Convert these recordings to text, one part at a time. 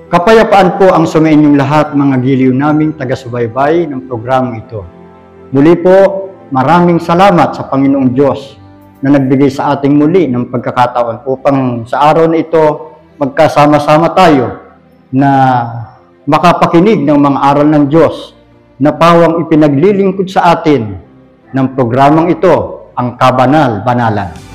Kapayapaan po ang sumainyong lahat, mga giliw naming taga-subaybay ng programang ito. Muli po, maraming salamat sa Panginoong Diyos na nagbigay sa ating muli ng pagkakataon upang sa araw na ito magkasama-sama tayo na makapakinig ng mga aral ng Diyos na pawang ipinaglilingkod sa atin ng programang ito, ang Kabanal-Banalan.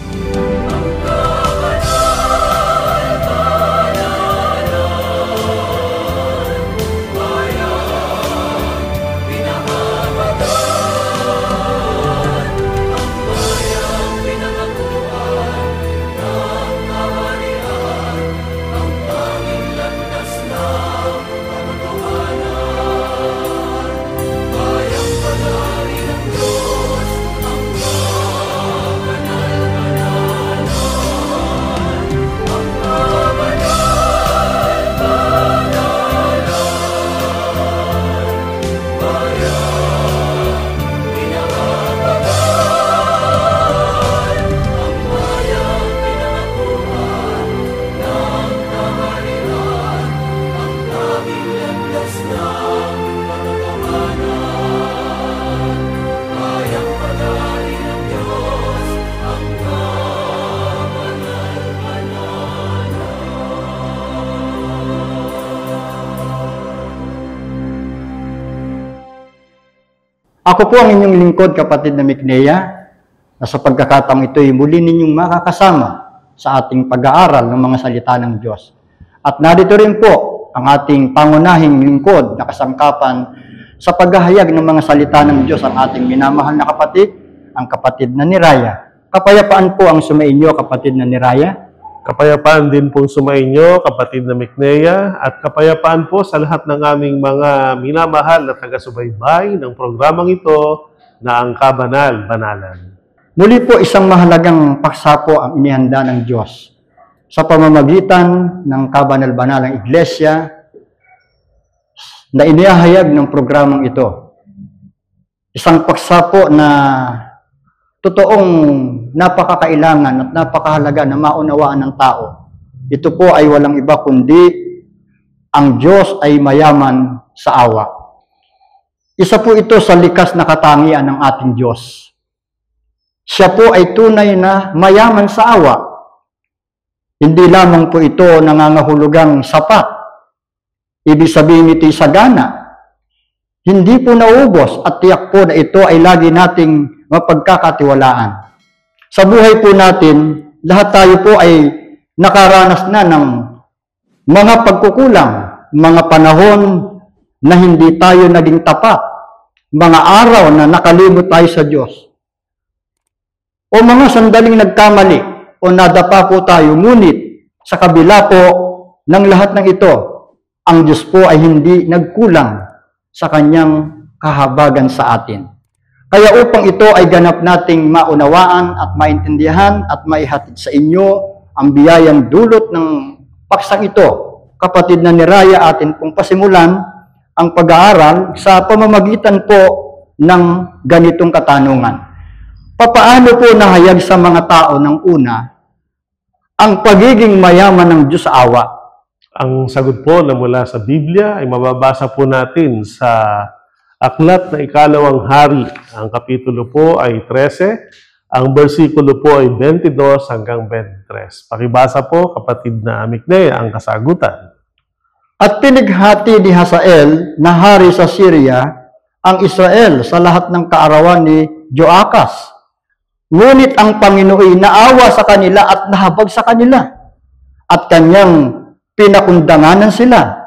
Ako po ang inyong lingkod, kapatid na Miknea, na sa pagkakataong ito ay muli ninyong makakasama sa ating pag-aaral ng mga salita ng Diyos. At narito rin po ang ating pangunahing lingkod na kasangkapan sa paghahayag ng mga salita ng Diyos, ang ating minamahal na kapatid, ang kapatid na ni Raya. Kapayapaan po ang sumainyo, kapatid na ni Raya. Kapayapaan din pong sumainyo, kapatid na Miknea, at kapayapaan po sa lahat ng aming mga minamahal na taga-subaybay ng programang ito na ang Kabanal-Banalan. Muli po, isang mahalagang paksa po ang inihanda ng Diyos sa pamamagitan ng Kabanal-Banalang Iglesia na inihahayag ng programang ito. Isang paksa po na totoong napakakailangan at napakahalaga na maunawaan ng tao. Ito po ay walang iba kundi ang Diyos ay mayaman sa awa. Isa po ito sa likas na katangian ng ating Diyos. Siya po ay tunay na mayaman sa awa. Hindi lamang po ito nangangahulugang sapat. Ibig sabihin ito'y sagana. Hindi po naubos at tiyak po na ito ay lagi nating mapagkakatiwalaan. Sa buhay po natin, lahat tayo po ay nakaranas na ng mga pagkukulang, mga panahon na hindi tayo naging tapat, mga araw na nakalimot tayo sa Diyos, o mga sandaling nagkamali o nadapa po tayo, ngunit sa kabila po ng lahat ng ito, ang Diyos po ay hindi nagkulang sa kanyang kahabagan sa atin. Kaya upang ito ay ganap nating maunawaan at maintindihan at maihatid sa inyo ang biyayang dulot ng paksang ito, kapatid na ni Raya, atin pong pasimulan ang pag-aaral sa pamamagitan po ng ganitong katanungan. Papaano po nahayag sa mga tao ng una ang pagiging mayaman ng Diyos sa awa? Ang sagot po na mula sa Biblia ay mababasa po natin sa Aklat na Ikalawang Hari. Ang kapitulo po ay 13, ang bersikulo po ay 22 hanggang 23. Pakibasa po, kapatid na Miknea, ang kasagutan. At pinighati ni Hazael na hari sa Syria ang Israel sa lahat ng kaarawan ni Joakas. Ngunit ang Panginoon ay naawa sa kanila at nahabag sa kanila, at kanyang pinakundanganan sila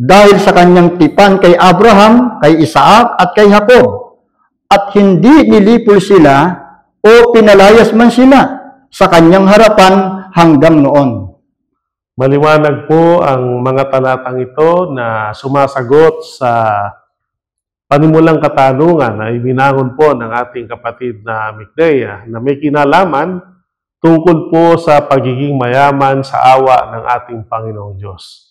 dahil sa kanyang tipan kay Abraham, kay Isaac at kay Jacob, at hindi nilipol sila o pinalayas man sila sa kanyang harapan hanggang noon. Maliwanag po ang mga talatang ito na sumasagot sa panimulang katanungan na ibinangon po ng ating kapatid na Miknea na may kinalaman tungkol po sa pagiging mayaman sa awa ng ating Panginoong Diyos.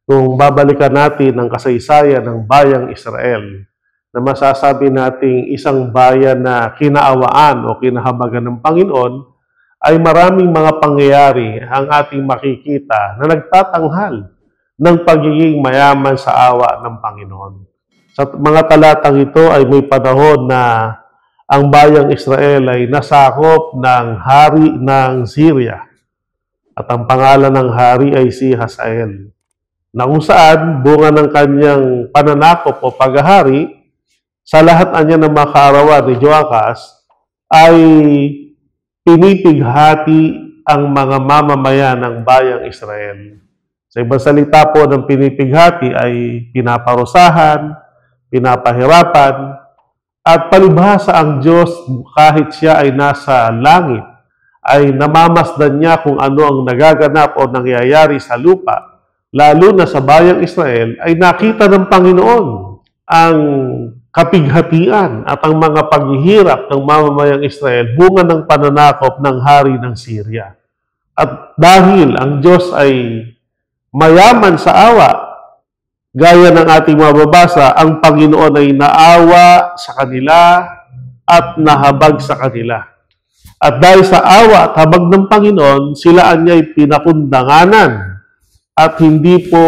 Kung babalikan natin ang kasaysayan ng bayang Israel, na masasabi nating isang bayan na kinaawaan o kinahabagan ng Panginoon, ay maraming mga pangyayari ang ating makikita na nagtatanghal ng pagiging mayaman sa awa ng Panginoon. Sa mga talatang ito ay may panahon na ang bayang Israel ay nasakop ng hari ng Syria. At ang pangalan ng hari ay si Hazael, na kung saan bunga ng kanyang pananakop o paghahari, sa lahat niya ng mga kaarawan ni Joachas, ay pinipighati ang mga mamamayan ng bayang Israel. Sa ibang salita po ng pinipighati ay pinaparusahan, pinapahirapan, at palibhasa ang Diyos kahit siya ay nasa langit, ay namamasdan niya kung ano ang nagaganap o nangyayari sa lupa, lalo na sa bayang Israel, ay nakita ng Panginoon ang kapighatian at ang mga paghihirap ng mamamayang Israel bunga ng pananakop ng hari ng Syria. At dahil ang Diyos ay mayaman sa awa, gaya ng ating mababasa, ang Panginoon ay naawa sa kanila at nahabag sa kanila. At dahil sa awa at habag ng Panginoon, sila anya'y pinakundanganan at hindi po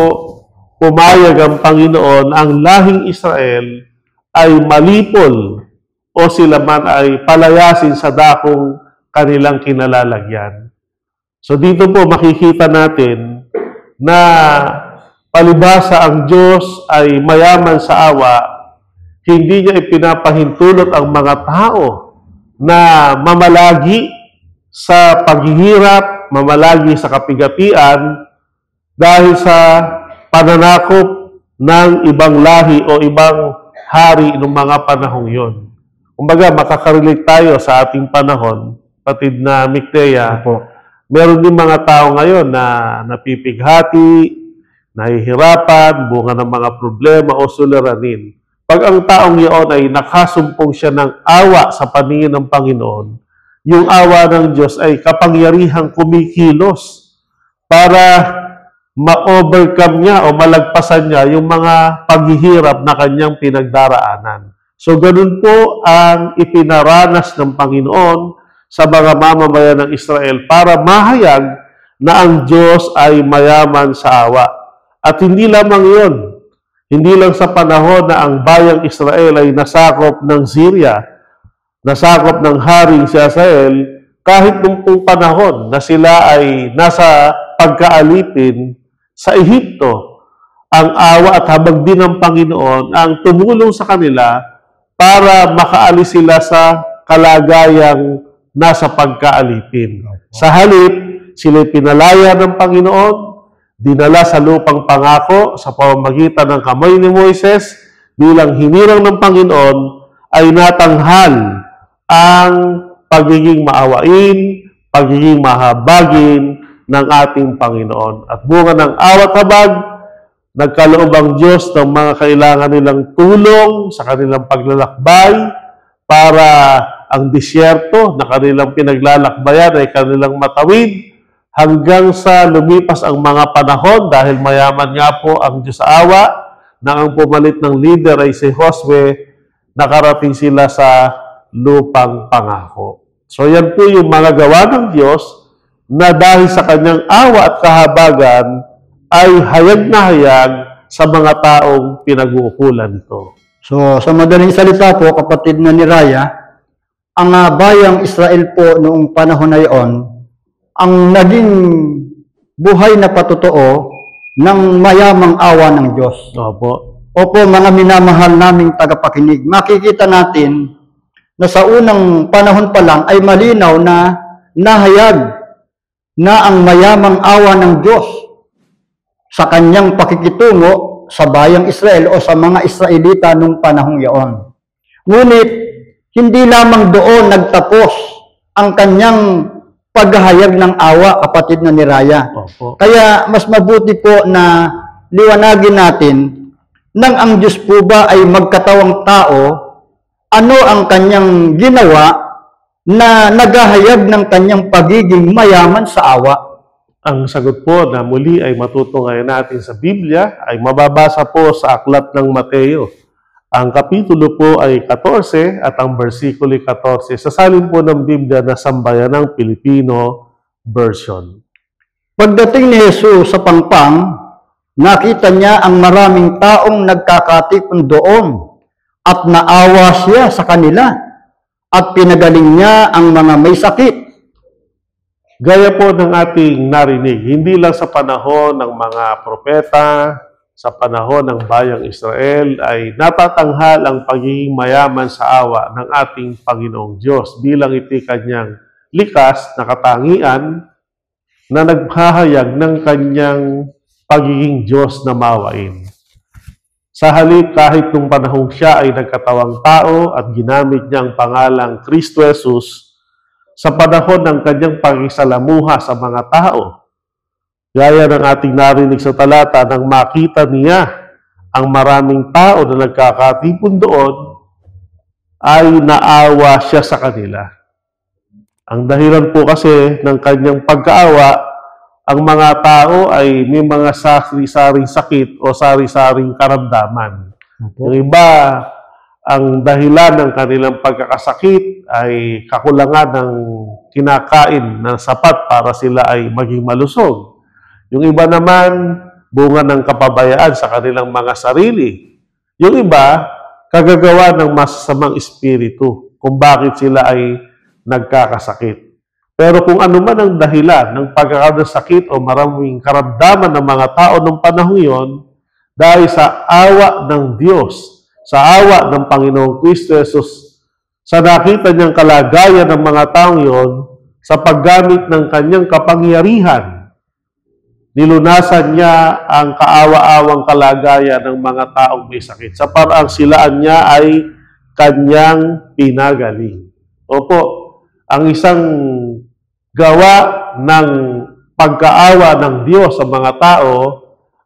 pumayag ang Panginoon ang lahing Israel ay malipol o sila man ay palayasin sa dakong kanilang kinalalagyan. So dito po makikita natin na palibhasa ang Diyos ay mayaman sa awa, hindi niya ipinapahintulot ang mga tao na mamalagi sa paghihirap, mamalagi sa kapigatian dahil sa pananakop ng ibang lahi o ibang hari ng mga panahong yon. Kumbaga, makakarelate tayo sa ating panahon, patid na Mikdea, meron din mga tao ngayon na napipighati, nahihirapan, bunga ng mga problema o suliranin. Pag ang taong iyon ay nakasumpong siya ng awa sa paningin ng Panginoon, yung awa ng Diyos ay kapangyarihang kumikilos para ma-overcome niya o malagpasan niya yung mga paghihirap na kanyang pinagdaraanan. So, ganun po ang ipinaranas ng Panginoon sa mga mamamayan ng Israel para mahayag na ang Diyos ay mayaman sa awa. At hindi lamang yun, hindi lang sa panahon na ang bayang Israel ay nasakop ng Syria, nasakop ng haring si Hazael, kahit nung panahon na sila ay nasa pagkaalipin sa Ehipto, ang awa at habag din ng Panginoon ang tumulong sa kanila para makaalis sila sa kalagayang nasa pagkaalipin. Sa halip, sila pinalaya ng Panginoon, dinala sa lupang pangako sa pamamagitan ng kamay ni Moises, bilang hinirang ng Panginoon ay natanghal ang pagiging maawain, pagiging mahabagin ng ating Panginoon. At bunga ng awat habag, nagkaloob ang Diyos ng mga kailangan nilang tulong sa kanilang paglalakbay para ang disyerto na kanilang pinaglalakbayan ay kanilang matawid hanggang sa lumipas ang mga panahon dahil mayaman nga po ang Diyos sa awa na ang pumalit ng leader ay si Josue, nakarating sila sa lupang pangako. So yan po yung mga gawa ng Diyos na dahil sa kanyang awa at kahabagan ay hayag na hayag sa mga taong pinag-uukulan ito. So, sa madaling salita po, kapatid na ni Raya, ang bayang Israel po noong panahon na iyon, ang naging buhay na patotoo ng mayamang awa ng Diyos. Opo. Opo, mga minamahal naming tagapakinig, makikita natin na sa unang panahon pa lang ay malinaw na nahayag na ang mayamang awa ng Diyos sa kanyang pakikitungo sa bayang Israel o sa mga Israelita nung panahong iyon. Ngunit, hindi lamang doon nagtapos ang kanyang paghahayag ng awa, kapatid na ni Raya. Opo. Kaya mas mabuti po na liwanagin natin nang ang Diyos po ba ay magkatawang tao, ano ang kanyang ginawa na naghahayag ng kanyang pagiging mayaman sa awa? Ang sagot po na muli ay matutunghayan natin sa Biblia ay mababasa po sa aklat ng Mateo. Ang kapitulo po ay 14 at ang versikulo 14. Sasalin po ng Biblia na Sambayanang Pilipino version. Pagdating ni Jesus sa pangpang, Nakita niya ang maraming taong nagkakatipon doon at naawa siya sa kanila at pinagaling niya ang mga may sakit. Gaya po ng ating narinig, hindi lang sa panahon ng mga propeta, sa panahon ng bayang Israel, ay natatanghal ang pagiging mayaman sa awa ng ating Panginoong Diyos bilang iti kanyang likas na katangian na naghahayag ng kanyang pagiging Diyos na mawain. Sa halip, kahit nung panahong siya ay nagkatawang tao at ginamit niya ang pangalang Kristo Jesus sa panahon ng kanyang pakisalamuha sa mga tao, gaya ng ating narinig sa talata, nang makita niya ang maraming tao na nagkakatipon doon, ay naawa siya sa kanila. Ang dahilan po kasi ng kanyang pagkaawa, ang mga tao ay may mga sari-saring sakit o sari-saring karamdaman. Yung iba, ang dahilan ng kanilang pagkakasakit ay kakulangan ng kinakain na sapat para sila ay maging malusog. Yung iba naman, bunga ng kapabayaan sa kanilang mga sarili. Yung iba, kagagawa ng masasamang espiritu kung bakit sila ay nagkakasakit. Pero kung ano man ang dahilan ng pagkakasakit o maraming karamdaman ng mga tao ng panahon yon, dahil sa awa ng Diyos, sa awa ng Panginoong Kristo Jesus, sa nakita niyang kalagayan ng mga taong yon, sa paggamit ng kanyang kapangyarihan, nilunasan niya ang kaawa-awang kalagayan ng mga taong may sakit sa paraang silaan niya ay kanyang pinagaling. Opo, ang isang gawa ng pagkaawa ng Diyos sa mga tao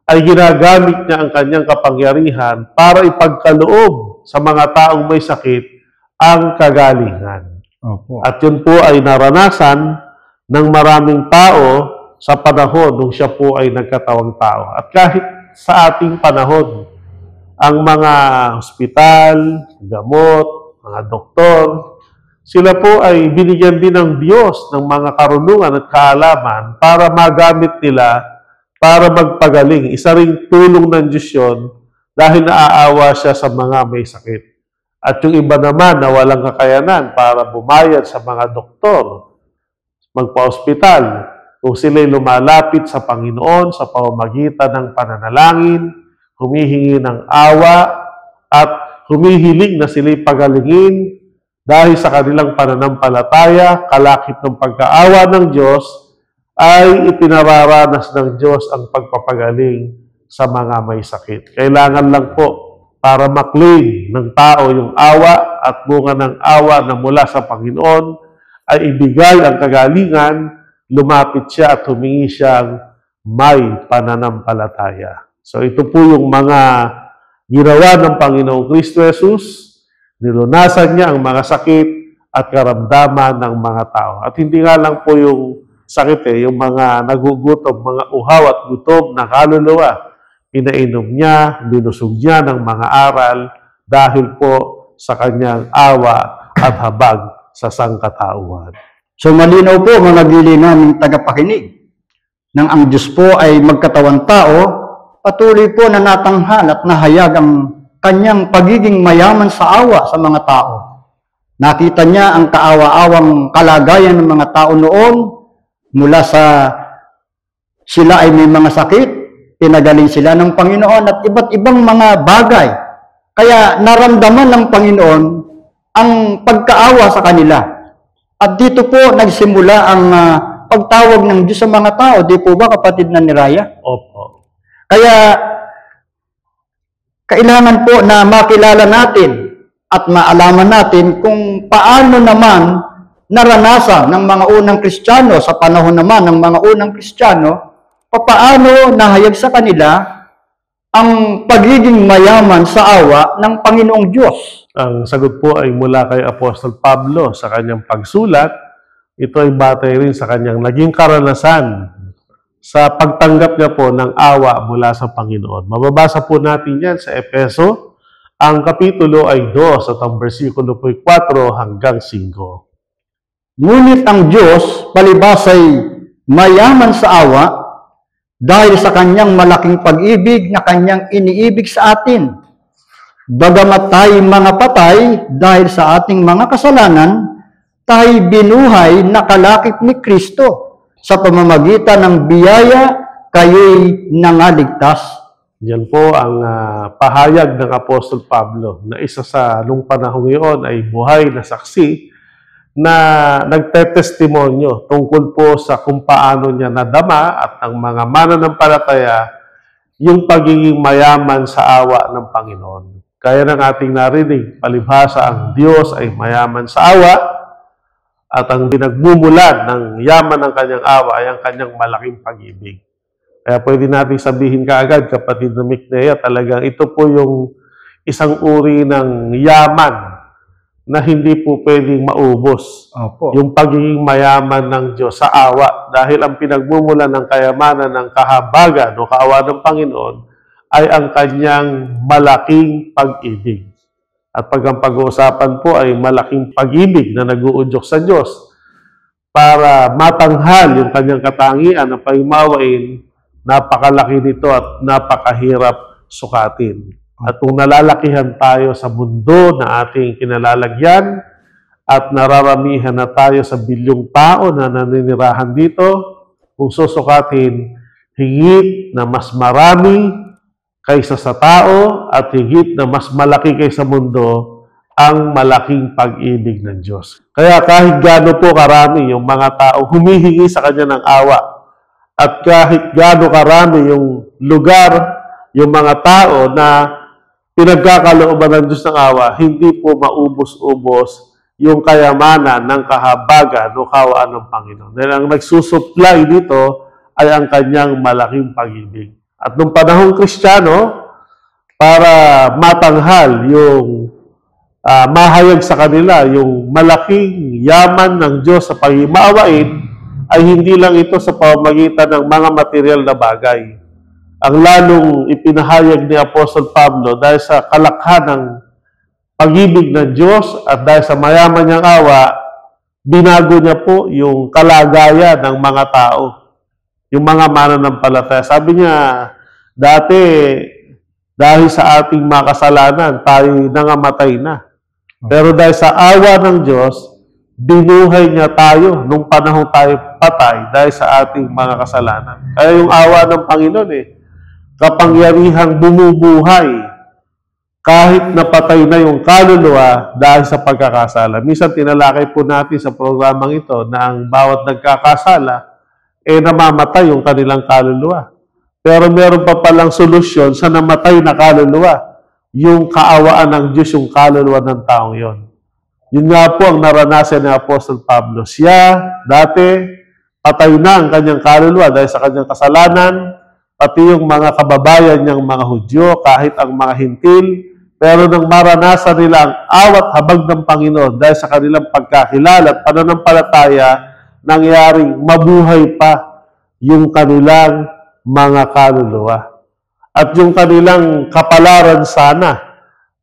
ay ginagamit niya ang kanyang kapangyarihan para ipagkaloob sa mga taong may sakit ang kagalingan. Opo. At yun po ay naranasan ng maraming tao sa panahon nung siya po ay nagkatawang tao. At kahit sa ating panahon, ang mga ospital, gamot, mga doktor, sila po ay binigyan din ng Diyos ng mga karunungan at kaalaman para magamit nila para magpagaling. Isa ring tulong ng Diyos yun dahil naaawa siya sa mga may sakit. At yung iba naman na walang kakayanan para bumayad sa mga doktor, magpa-ospital, kung sila'y lumalapit sa Panginoon sa pamamagitan ng pananalangin, humihingi ng awa, at humihiling na sila'y pagalingin dahil sa kanilang pananampalataya, kalakip ng pagkaawa ng Diyos, ay itinararanas ng Diyos ang pagpapagaling sa mga may sakit. Kailangan lang po para maklaim ng tao yung awa at bunga ng awa na mula sa Panginoon ay ibigay ang kagalingan, lumapit siya at humingi siyang may pananampalataya. So ito po yung mga ginawa ng Panginoong Kristo Jesus. Nilunasan niya ang mga sakit at karamdaman ng mga tao. At hindi nga lang po yung sakit yung mga nagugutom, mga uhaw at gutom na kaluluwa. Pinainom niya, binusog niya ng mga aral dahil po sa kanyang awa at habag sa sangkatauhan. So malinaw po mga gilingan tagapakinig nang ang Diyos po ay magkatawang tao, patuloy po na natanghal at nahayag ang kanyang pagiging mayaman sa awa sa mga tao. Nakita niya ang kaawa-awang kalagayan ng mga tao noon mula sa sila ay may mga sakit, pinagaling sila ng Panginoon at iba't ibang mga bagay. Kaya naramdaman ng Panginoon ang pagkaawa sa kanila. At dito po nagsimula ang pagtawag ng Diyos sa mga tao. Di po ba, kapatid na ni Raya? Opo. Kaya, kailangan po na makilala natin at maalaman natin kung paano naman naranasan ng mga unang Kristiyano, sa panahon naman ng mga unang Kristiyano, paano nahayag sa kanila ang pagiging mayaman sa awa ng Panginoong Diyos. Ang sagot po ay mula kay Apostol Pablo sa kanyang pagsulat. Ito ay batay rin sa kanyang naging karanasan sa pagtanggap niya po ng awa mula sa Panginoon. Mababasa po natin yan sa Efeso. Ang kapitulo ay 2 at ang versikulo po ay 4 hanggang 5. Ngunit ang Diyos palibas ay mayaman sa awa, dahil sa kanyang malaking pag-ibig na kanyang iniibig sa atin. Bagamat tayo mga patay dahil sa ating mga kasalanan, tayo binuhay na kalakip ni Kristo. Sa pamamagitan ng biyaya, kayo'y nangaligtas. Yan po ang pahayag ng Apostol Pablo na isa sa nung panahon iyon ay buhay na saksi na nagtetestimonyo tungkol po sa kung paano niya nadama at ang mga mananampalataya yung pagiging mayaman sa awa ng Panginoon. Kaya ng ating narinig, palibhasa ang Diyos ay mayaman sa awa at ang pinagmumulan ng yaman ng kanyang awa ay ang kanyang malaking pag-ibig. Kaya pwede natin sabihin kaagad, kapatid na Miknea, talagang ito po yung isang uri ng yaman na hindi po pwedeng maubos. Opo. Yung pagiging mayaman ng Diyos sa awa. Dahil ang pinagmumulan ng kayamanan ng kahabagan o kaawa ng Panginoon ay ang kanyang malaking pag-ibig. At pag ang pag-uusapan po ay malaking pag-ibig na nag-uudyok sa Diyos para matanghal yung kanyang katangian na pagmawain, napakalaki nito at napakahirap sukatin. At kung nalalakihan tayo sa mundo na ating kinalalagyan at nararamihan na tayo sa bilyong tao na naninirahan dito, kung susukatin, higit na mas marami kaysa sa tao at higit na mas malaki kaysa mundo ang malaking pag-ibig ng Diyos. Kaya kahit gaano po karami yung mga tao humihingi sa Kanya ng awa at kahit gaano karami yung lugar, yung mga tao na pinagkakalooban ng Diyos ng awa, hindi po maubos-ubos yung kayamanan ng kahabagan o kawaan ng Panginoon. Dahil ang nagsusupply dito ay ang Kanyang malaking pag-ibig. At nung panahong Kristiyano, para matanghal yung mahayag sa kanila, yung malaking yaman ng Diyos sa pag-imaawain, ay hindi lang ito sa pamamagitan ng mga material na bagay. Ang lalong ipinahayag ni Apostol Pablo dahil sa kalakhan ng pag-ibig ng Diyos at dahil sa mayaman niyang awa, binago niya po yung kalagayan ng mga tao, yung mga mananampalataya. Sabi niya, dati, dahil sa ating mga kasalanan, tayo nangamatay na. Pero dahil sa awa ng Diyos, binuhay niya tayo nung panahon tayo patay dahil sa ating mga kasalanan. Kaya yung awa ng Panginoon kapangyarihang bumubuhay kahit napatay na yung kaluluwa dahil sa pagkakasala. Minsan tinalakay po natin sa programang ito na ang bawat nagkakasala namamatay yung kanilang kaluluwa. Pero meron pa palang solusyon sa namatay na kaluluwa. Yung kaawaan ng Diyos, yung kaluluwa ng taong yon. Yun nga po ang naranasan ni Apostol Pablo. Siya, dati, patay na ang kanyang kaluluwa dahil sa kanyang kasalanan, pati yung mga kababayan niyang mga Hudyo, kahit ang mga Hintil, pero nang maranasan nila ang awat habag ng Panginoon dahil sa kanilang pagkakilala at pananampalataya, nangyaring mabuhay pa yung kanilang mga kaluluwa. At yung kanilang kapalaran sana,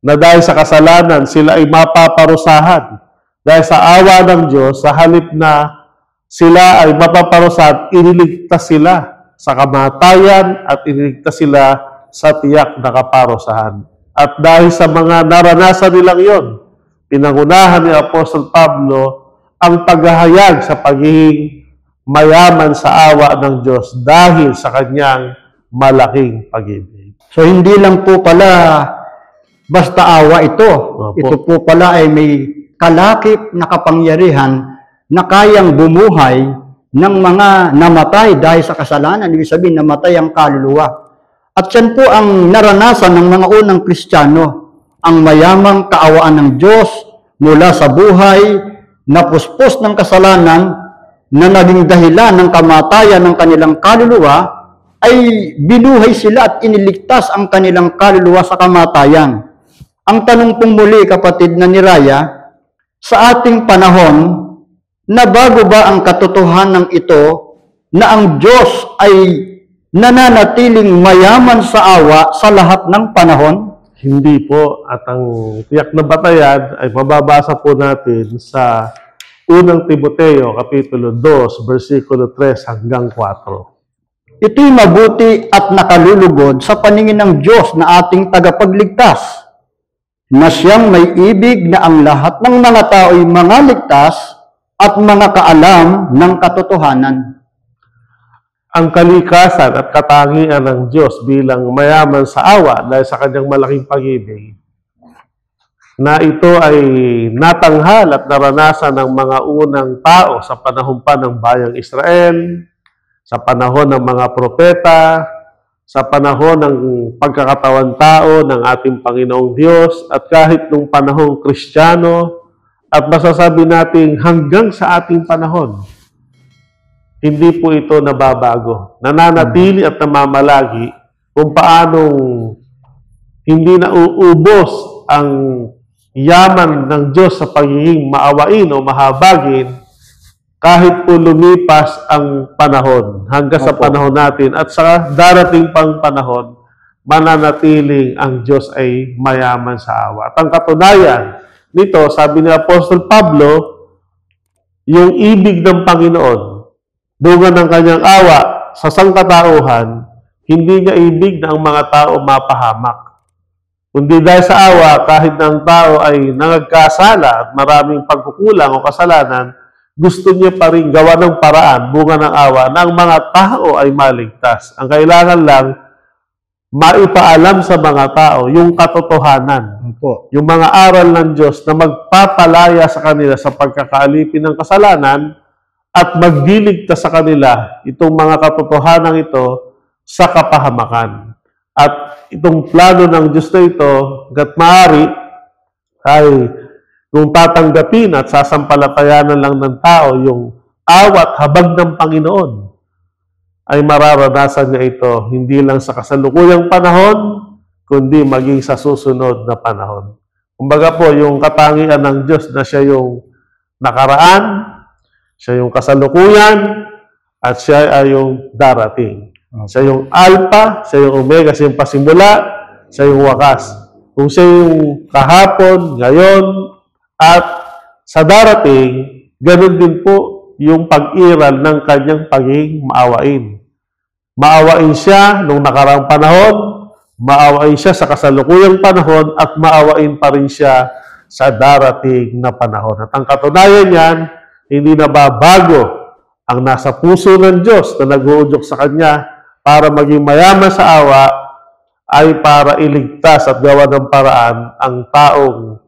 na dahil sa kasalanan, sila ay mapaparusahan. Dahil sa awa ng Diyos, sa halip na sila ay mapaparusahan, iniligtas sila sa kamatayan at iniligtas sila sa tiyak na kaparusahan. At dahil sa mga naranasan nilang yon, pinangunahan ni Apostol Pablo ang paghahayag sa pagiging mayaman sa awa ng Diyos dahil sa kanyang malaking pag-ibig. So hindi lang po pala basta awa ito. Opo. Ito po pala ay may kalakip na kapangyarihan na kayang bumuhay ng mga namatay dahil sa kasalanan. Ibig sabihin, namatay ang kaluluwa. At yan po ang naranasan ng mga unang Kristiyano, ang mayamang kaawaan ng Diyos mula sa buhay na puspos ng kasalanan na naging dahilan ng kamatayan ng kanilang kaluluwa, ay binuhay sila at iniligtas ang kanilang kaluluwa sa kamatayan. Ang tanong pong muli, kapatid na niraya, sa ating panahon, nabago ba ang katotohanan ito na ang Diyos ay nananatiling mayaman sa awa sa lahat ng panahon? Hindi po. At ang tiyak na batayan ay mababasa po natin sa unang Timoteo, Kapitulo 2, versikulo 3 hanggang 4. ito'y mabuti at nakalulugod sa paningin ng Diyos na ating tagapagligtas, na siyang may ibig na ang lahat ng mga tao'y mga ligtas at mga kaalam ng katotohanan. Ang kalikasan at katangian ng Diyos bilang mayaman sa awa dahil sa kanyang malaking pag-ibig, na ito ay natanghal at naranasan ng mga unang tao sa panahon pa ng bayang Israel, sa panahon ng mga propeta, sa panahon ng pagkakatawan tao ng ating Panginoong Diyos, at kahit nung panahong Kristiyano, at masasabi natin hanggang sa ating panahon, hindi po ito nababago. Nananatili at namamalagi kung paanong hindi nauubos ang yaman ng Diyos sa pagiging maawain o mahabagin kahit po lumipas ang panahon hanggang sa panahon natin at sa darating pang panahon, mananatiling ang Diyos ay mayaman sa awa. At ang katunayan nito, sabi ni Apostol Pablo, yung ibig ng Panginoon, bunga ng kanyang awa sa sangkatauhan, hindi niya ibig na ang mga tao mapahamak. Kundi dahil sa awa, kahit na ang tao ay nangagkasala at maraming pagkukulang o kasalanan, gusto niya pa rin gawa ng paraan, bunga ng awa, na ang mga tao ay maligtas. Ang kailangan lang, maipaalam sa mga tao yung katotohanan. Yung mga aral ng Diyos na magpapalaya sa kanila sa pagkakaalipin ng kasalanan at magdiligtas sa kanila itong mga katotohanan ito sa kapahamakan. At itong plano ng Diyos na ito, hangga't maaari, ay kung tatanggapin at sasampalatayanan lang ng tao yung awat habag ng Panginoon, ay mararanasan niya ito hindi lang sa kasalukuyang panahon, kundi maging sa susunod na panahon. Kumbaga po, yung katangian ng Diyos na siya yung nakaraan, siya yung kasalukuyan, at siya ay yung darating. Siya yung Alpha, siya yung Omega, siya yung pasimula, siya yung wakas. Kung siya yung kahapon, ngayon, at sa darating, ganun din po yung pag-iral ng kanyang pagiging maawain. Maawain siya nung nakaraang panahon, maawain siya sa kasalukuyang panahon, at maawain pa rin siya sa darating na panahon. At ang katunayan niyan, hindi nababago ang nasa puso ng Diyos na nag-uudyok sa Kanya para maging mayaman sa awa ay para iligtas at gawa ng paraan ang taong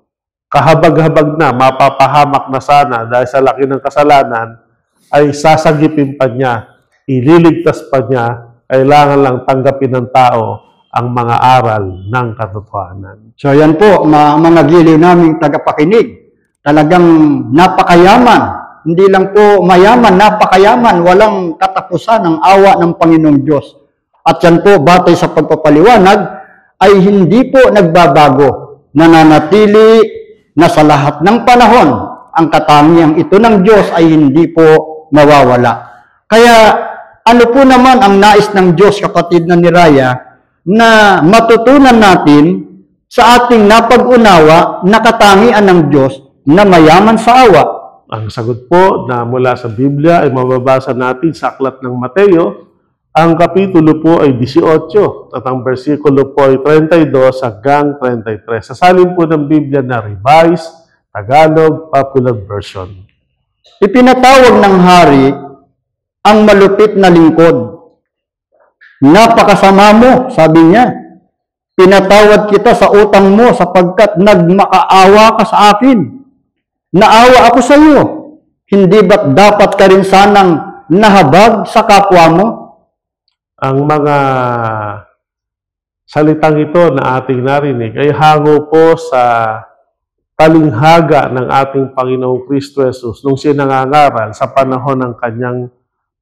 kahabag-habag na, mapapahamak na sana dahil sa laki ng kasalanan, ay sasagipin pa niya, ililigtas pa niya, kailangan lang tanggapin ng tao ang mga aral ng katotohanan. So yan po, mga giliw naming tagapakinig, talagang napakayaman. Hindi lang po mayaman, napakayaman, walang katapusan ang awa ng Panginoong Diyos. At yan po, batay sa pagpapaliwanag, ay hindi po nagbabago. Nananatili na sa lahat ng panahon, ang katangiang ito ng Diyos ay hindi po mawawala. Kaya, ano po naman ang nais ng Diyos, kapatid na ni Raya, na matutunan natin sa ating napag-unawa na katangian ng Diyos na mayaman sa awa? Ang sagot po na mula sa Biblia ay mababasa natin sa Aklat ng Mateo. Ang kapitulo po ay 18 at ang versikulo po ay 32 hanggang 33. Sasalin po ng Biblia na Revised Tagalog Popular Version. Ipinatawag ng hari ang malupit na lingkod. Napakasama mo, sabi niya. Pinatawad kita sa utang mo sapagkat nagmakaawa ka sa akin. Naawa ako sa iyo. Hindi ba't dapat ka rin sanang nahabag sa kapwa mo? Ang mga salitang ito na ating narinig ay hango po sa talinghaga ng ating Panginoong Kristo Jesus nung siya nangangaral sa panahon ng kanyang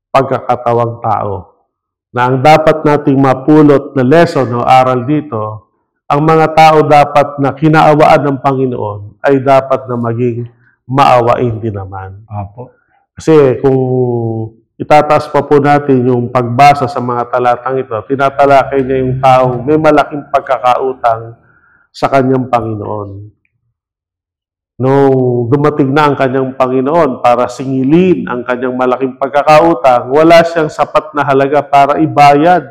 pagkakatawang tao. Na ang dapat nating mapulot na lesson o aral dito, ang mga tao dapat na kinaawaan ng Panginoon ay dapat na maging maawain din naman. Apo. Kasi kung itataas pa po natin yung pagbasa sa mga talatang ito, tinatalakay niya yung taong may malaking pagkakautang sa kanyang Panginoon. nung dumating na ang kanyang Panginoon para singilin ang kanyang malaking pagkakautang, wala siyang sapat na halaga para ibayad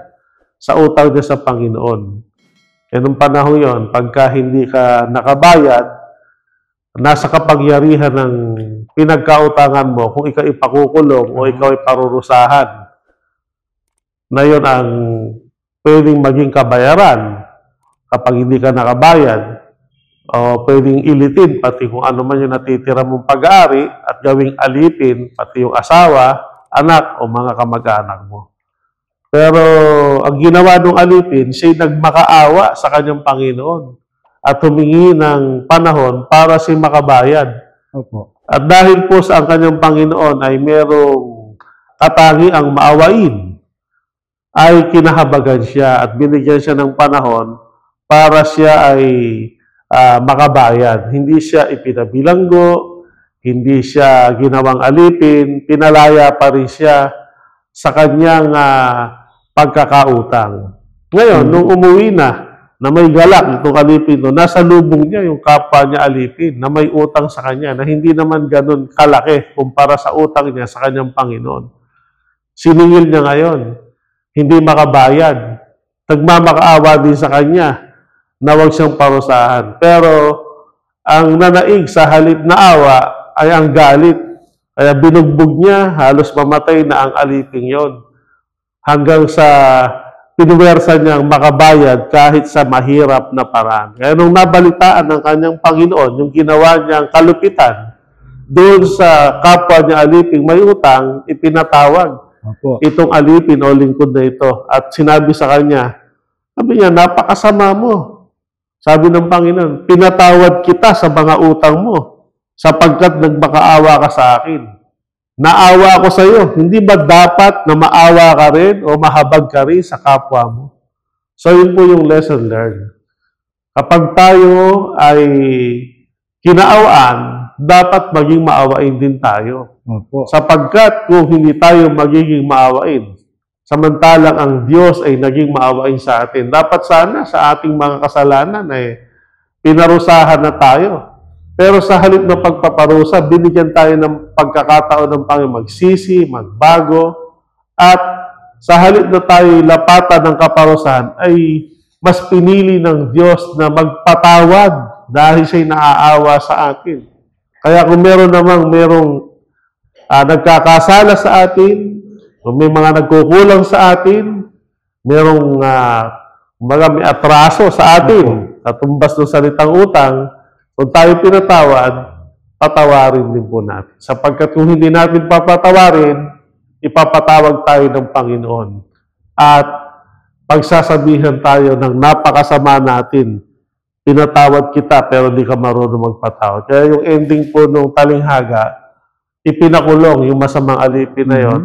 sa utang niya sa Panginoon. E nung panahon yon, pagka hindi ka nakabayad, nasa kapangyarihan ng pinagkautangan mo kung ikaw ipakukulong o ikaw iparurusahan. Na yun ang pwedeng maging kabayaran kapag hindi ka nakabayad. O pwedeng ilitin pati kung ano man yung natitira mong pag-aari at gawing alipin pati yung asawa, anak o mga kamag-anak mo. Pero ang ginawa ng alipin, siya'y nagmakaawa sa kanyang Panginoon at humingi ng panahon para siya makabayad. Opo. At dahil po sa ang kanyang Panginoon ay merong katangiang maawain, ay kinahabagan siya at binigyan siya ng panahon para siya ay makabayad. Hindi siya ipinabilanggo, hindi siya ginawang alipin, pinalaya pa rin siya sa kanyang pagkakautang. Ngayon, nung umuwi na may galak itong alipin, nasa lubong niya yung kapwa niya alipin na may utang sa kanya na hindi naman ganun kalaki kumpara sa utang niya sa kanyang Panginoon. Siningil niya ngayon, hindi makabayad. Nagmamakaawa din sa kanya na huwag siyang parusahan. Pero ang nanaig sa halip na awa ay ang galit. Kaya binugbog niya, halos mamatay na ang aliping yon. Hanggang sa pinuwersa niyang makabayad kahit sa mahirap na paraan. Kaya nung nabalitaan ng kanyang Panginoon, yung ginawa niyang kalupitan, doon sa kapwa niya aliping may utang, ipinatawag itong alipin o lingkod na ito. At sinabi sa kanya, sabi niya, napakasama mo. Sabi ng Panginoon, pinatawad kita sa mga utang mo sapagkat nagmakaawa ka sa akin. Naawa ako sa iyo. Hindi ba dapat na maawa ka rin o mahabag ka rin sa kapwa mo? So, yun po yung lesson learned. Kapag tayo ay kinaawaan, dapat maging maawain din tayo. Opo. Sapagkat kung hindi tayo magiging maawain, samantalang ang Diyos ay naging maawain sa atin, dapat sana sa ating mga kasalanan ay pinarusahan na tayo. Pero sa halip ng pagpaparusa, binigyan tayo ng pagkakataon ng Panginoon magsisi, magbago, at sa halip na tayo lapatan ng kaparusahan, ay mas pinili ng Diyos na magpatawad dahil siya'y naaawa sa atin. Kaya kung meron nagkakasala sa atin, kung may mga nagkukulang sa atin, merong may atraso sa atin, katumbas ng salitang utang, kung tayo pinatawad, patawarin din po natin. Sapagkat kung hindi natin papatawarin, ipapatawag tayo ng Panginoon. At pagsasabihan tayo ng napakasama natin, pinatawad kita pero di ka marunong magpatawad. Kaya yung ending po nung talinghaga, ipinakulong yung masamang alipin na yon,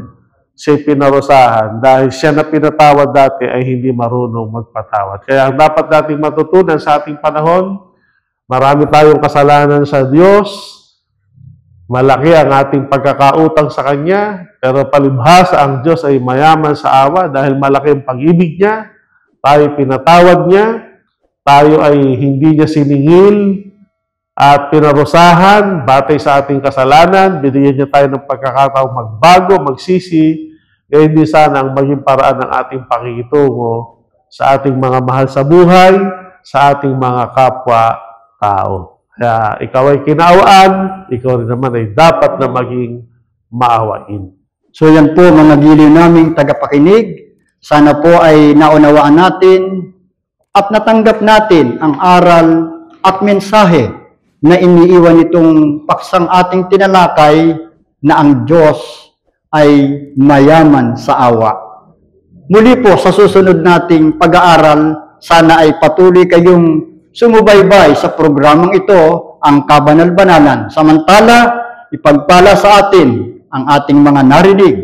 siya'y pinarusahan dahil siya na pinatawad dati ay hindi marunong magpatawad. Kaya ang dapat nating matutunan sa ating panahon, marami tayong kasalanan sa Diyos, malaki ang ating pagkakautang sa Kanya, pero palibhasa ang Diyos ay mayaman sa awa dahil malaki ang pag-ibig niya, tayo pinatawad niya, tayo ay hindi niya siningil at pinarusahan batay sa ating kasalanan, binigyan niya tayo ng pagkakataong magbago, magsisi, kaya hindi sana ang maging paraan ng ating pakikitungo sa ating mga mahal sa buhay, sa ating mga kapwa tao. Kaya ikaw ay kinaawaan, ikaw rin naman ay dapat na maging maawain. So yan po mga giliw naming tagapakinig. Sana po ay naunawaan natin at natanggap natin ang aral at mensahe na iniiwan itong paksang ating tinalakay na ang Diyos ay mayaman sa awa. Muli po sa susunod nating pag-aaral, sana ay patuloy kayong sumubaybay sa programang ito, ang Kabanal-Banalan. Samantala, ipagpala sa atin ang ating mga narinig.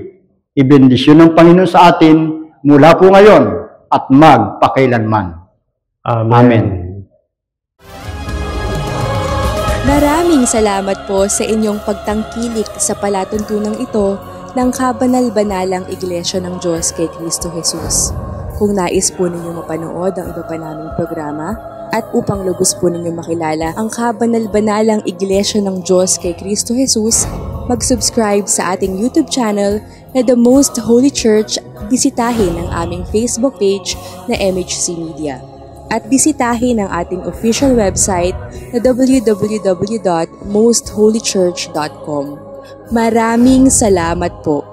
Ibendisyon ng Panginoon sa atin mula po ngayon at magpakailanman. Amen. Maraming salamat po sa inyong pagtangkilik sa palatuntunang ito ng Kabanal-Banalang Iglesia ng Diyos kay Kristo Jesus. Kung nais po ninyo mapanood ang iba pa naming programa at upang lubos po ninyo makilala ang kabanal-banalang Iglesia ng Diyos kay Kristo Jesus, mag-subscribe sa ating YouTube channel na The Most Holy Church, bisitahin ang aming Facebook page na MHC Media. At bisitahin ang ating official website na www.mostholychurch.com. Maraming salamat po.